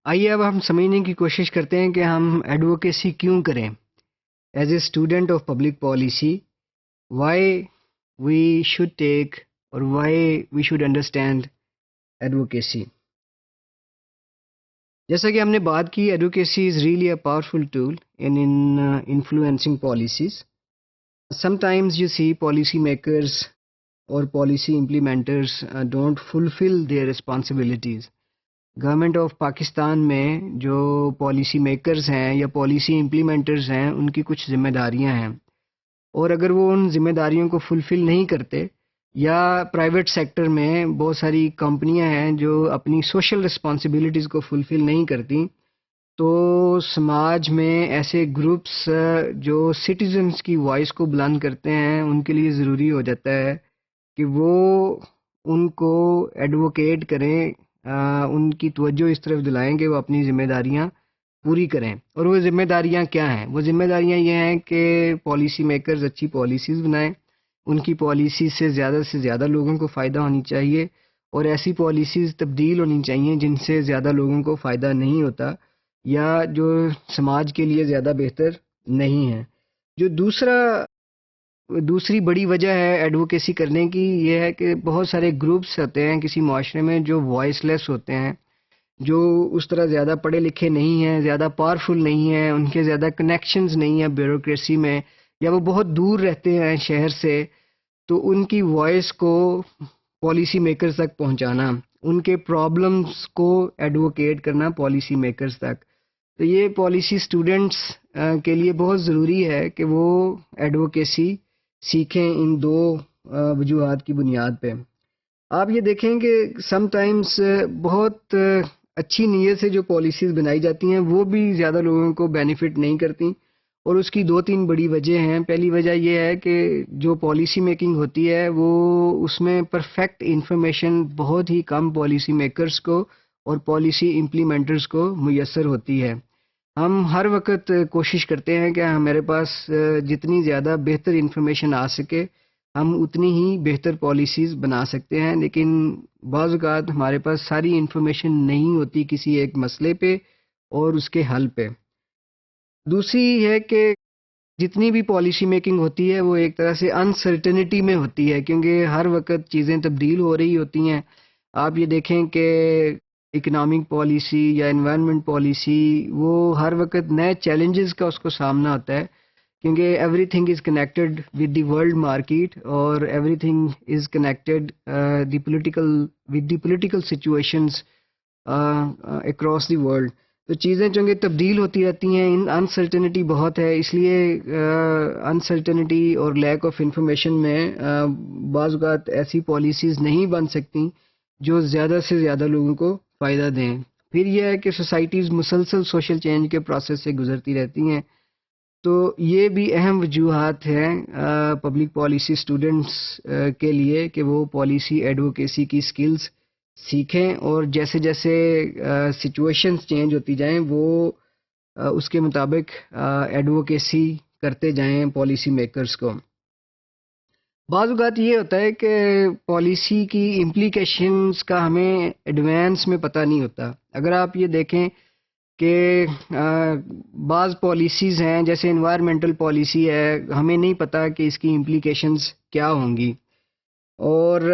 آئیے اب ہم سمجھنے کی کوشش کرتے ہیں کہ ہم ایڈوکیسی کیوں کریں as a student of public policy. Why we should take اور why we should understand advocacy. جیسا کہ ہم نے بات کی، advocacy is really a powerful tool in influencing policies. Sometimes you see policy makers اور policy implementers don't fulfil their responsibilities. Government of Pakistan میں جو پالیسی میکرز ہیں یا پالیسی امپلیمنٹرز ہیں، ان کی کچھ ذمہ داریاں ہیں، اور اگر وہ ان ذمہ داریوں کو فلفل نہیں کرتے، یا پرائیویٹ سیکٹر میں بہت ساری کمپنیاں ہیں جو اپنی سوشل رسپانسبلٹیز کو فلفل نہیں کرتی، تو سماج میں ایسے گروپس جو سٹیزنز کی وائس کو بلند کرتے ہیں، ان کے لیے ضروری ہو جاتا ہے کہ وہ ان کو ایڈوکیٹ کریں، ان کی توجہ اس طرف دلائیں کہ وہ اپنی ذمہ داریاں پوری کریں. اور وہ ذمہ داریاں کیا ہیں؟ وہ ذمہ داریاں یہ ہیں کہ پالیسی میکرز اچھی پالیسیز بنائیں، ان کی پالیسیز سے زیادہ لوگوں کو فائدہ ہونی چاہیے، اور ایسی پالیسیز تبدیل ہونی چاہیے جن سے زیادہ لوگوں کو فائدہ نہیں ہوتا یا جو سماج کے لیے زیادہ بہتر نہیں ہے. جو دوسری بڑی وجہ ہے ایڈوکیسی کرنے کی، یہ ہے کہ بہت سارے گروپس ہوتے ہیں کسی معاشرے میں جو وائس لیس ہوتے ہیں، جو اس طرح زیادہ پڑھے لکھے نہیں ہیں، زیادہ پاورفل نہیں ہیں، ان کے زیادہ کنیکشنز نہیں ہیں بیوروکریسی میں، یا وہ بہت دور رہتے ہیں شہر سے. تو ان کی وائس کو پالیسی میکرز تک پہنچانا، ان کے پرابلمز کو ایڈوکیٹ کرنا پالیسی میکرز تک، تو یہ پالیسی اسٹوڈنٹس کے لیے بہت ضروری ہے کہ وہ ایڈوکیسی سیکھیں ان دو وجوہات کی بنیاد پہ. آپ یہ دیکھیں کہ سم ٹائمز بہت اچھی نیت سے جو پالیسیز بنائی جاتی ہیں وہ بھی زیادہ لوگوں کو بینیفٹ نہیں کرتی، اور اس کی 2-3 بڑی وجہ ہیں. پہلی وجہ یہ ہے کہ جو پالیسی میکنگ ہوتی ہے وہ اس میں پرفیکٹ انفارمیشن بہت ہی کم پالیسی میکرز کو اور پالیسی امپلیمنٹرز کو میسر ہوتی ہے. ہم ہر وقت کوشش کرتے ہیں کہ ہمارے پاس جتنی زیادہ بہتر انفارمیشن آ سکے ہم اتنی ہی بہتر پالیسیز بنا سکتے ہیں، لیکن بعض اوقات ہمارے پاس ساری انفارمیشن نہیں ہوتی کسی ایک مسئلے پہ اور اس کے حل پہ. دوسری ہے کہ جتنی بھی پالیسی میکنگ ہوتی ہے وہ ایک طرح سے انسرٹنٹی میں ہوتی ہے، کیونکہ ہر وقت چیزیں تبدیل ہو رہی ہوتی ہیں. آپ یہ دیکھیں کہ اکنامک پالیسی یا انوائرمنٹ پالیسی، وہ ہر وقت نئے چیلنجز کا اس کو سامنا ہوتا ہے، کیونکہ everything is connected with the world market, اور everything is connected with the political situations across the world. تو چیزیں چونکہ تبدیل ہوتی رہتی ہیں، انسرٹنٹی بہت ہے، اس لیے انسرٹنٹی اور لیک آف انفارمیشن میں بعض اوقات ایسی پالیسیز نہیں بن سکتی جو زیادہ سے زیادہ لوگوں کو فائدہ دیں. پھر یہ ہے کہ سوسائٹیز مسلسل سوشل چینج کے پروسیس سے گزرتی رہتی ہیں، تو یہ بھی اہم وجوہات ہیں پبلک پالیسی اسٹوڈنٹس کے لیے کہ وہ پالیسی ایڈوکیسی کی سکلز سیکھیں، اور جیسے جیسے سچویشنز چینج ہوتی جائیں وہ اس کے مطابق ایڈوکیسی کرتے جائیں پالیسی میکرز کو. بعض اوقات یہ ہوتا ہے کہ پالیسی کی امپلیکیشنز کا ہمیں ایڈوانس میں پتہ نہیں ہوتا. اگر آپ یہ دیکھیں کہ بعض پالیسیز ہیں جیسے انوائرمنٹل پالیسی ہے، ہمیں نہیں پتہ کہ اس کی امپلیکیشنز کیا ہوں گی، اور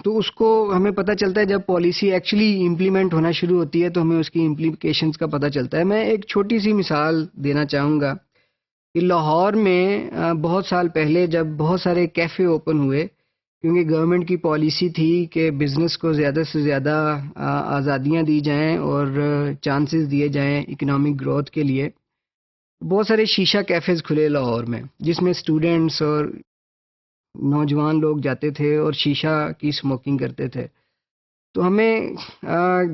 تو اس کو ہمیں پتہ چلتا ہے جب پالیسی ایکچولی امپلیمنٹ ہونا شروع ہوتی ہے تو ہمیں اس کی امپلیکیشنز کا پتہ چلتا ہے. میں ایک چھوٹی سی مثال دینا چاہوں گا کہ لاہور میں بہت سال پہلے جب بہت سارے کیفے اوپن ہوئے، کیونکہ گورنمنٹ کی پالیسی تھی کہ بزنس کو زیادہ سے زیادہ آزادیاں دی جائیں اور چانسز دیے جائیں اکنامک گروتھ کے لیے، بہت سارے شیشہ کیفیز کھلے لاہور میں، جس میں اسٹوڈنٹس اور نوجوان لوگ جاتے تھے اور شیشہ کی اسموکنگ کرتے تھے. تو ہمیں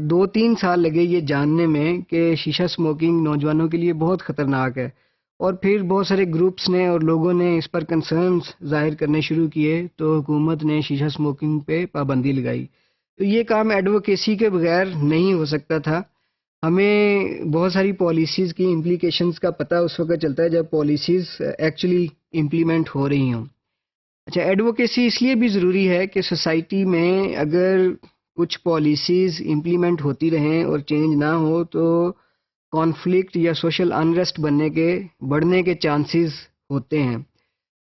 2-3 سال لگے یہ جاننے میں کہ شیشہ اسموکنگ نوجوانوں کے لیے بہت خطرناک ہے، اور پھر بہت سارے گروپس نے اور لوگوں نے اس پر کنسرنز ظاہر کرنے شروع کیے تو حکومت نے شیشہ اسموکنگ پہ پابندی لگائی. تو یہ کام ایڈوکیسی کے بغیر نہیں ہو سکتا تھا. ہمیں بہت ساری پالیسیز کی امپلیکیشنز کا پتہ اس وقت چلتا ہے جب پالیسیز ایکچولی امپلیمنٹ ہو رہی ہوں. اچھا، ایڈوکیسی اس لیے بھی ضروری ہے کہ سوسائٹی میں اگر کچھ پالیسیز امپلیمنٹ ہوتی رہیں اور چینج نہ ہو تو کانفلکٹ یا سوشل انریسٹ بڑھنے کے چانسز ہوتے ہیں.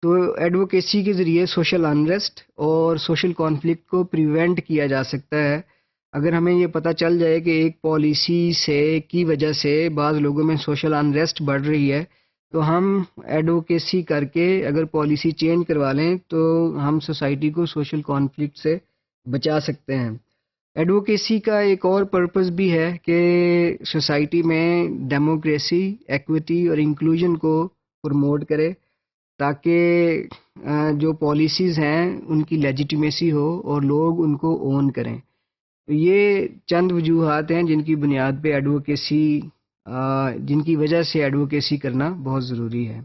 تو ایڈوکیسی کے ذریعے سوشل انریسٹ اور سوشل کانفلکٹ کو پریونٹ کیا جا سکتا ہے. اگر ہمیں یہ پتہ چل جائے کہ ایک پالیسی کی وجہ سے بعض لوگوں میں سوشل انریسٹ بڑھ رہی ہے تو ہم ایڈوکیسی کر کے اگر پالیسی چینج کروا لیں تو ہم سوسائٹی کو سوشل کانفلکٹ سے بچا سکتے ہیں. ایڈوکیسی کا ایک اور پرپس بھی ہے کہ سوسائٹی میں ڈیموکریسی، ایکویٹی اور انکلوژن کو پروموٹ کرے تاکہ جو پالیسیز ہیں ان کی لیجیٹیمیسی ہو اور لوگ ان کو اون کریں. تو یہ چند وجوہات ہیں جن کی بنیاد پہ جن کی وجہ سے ایڈوکیسی کرنا بہت ضروری ہے.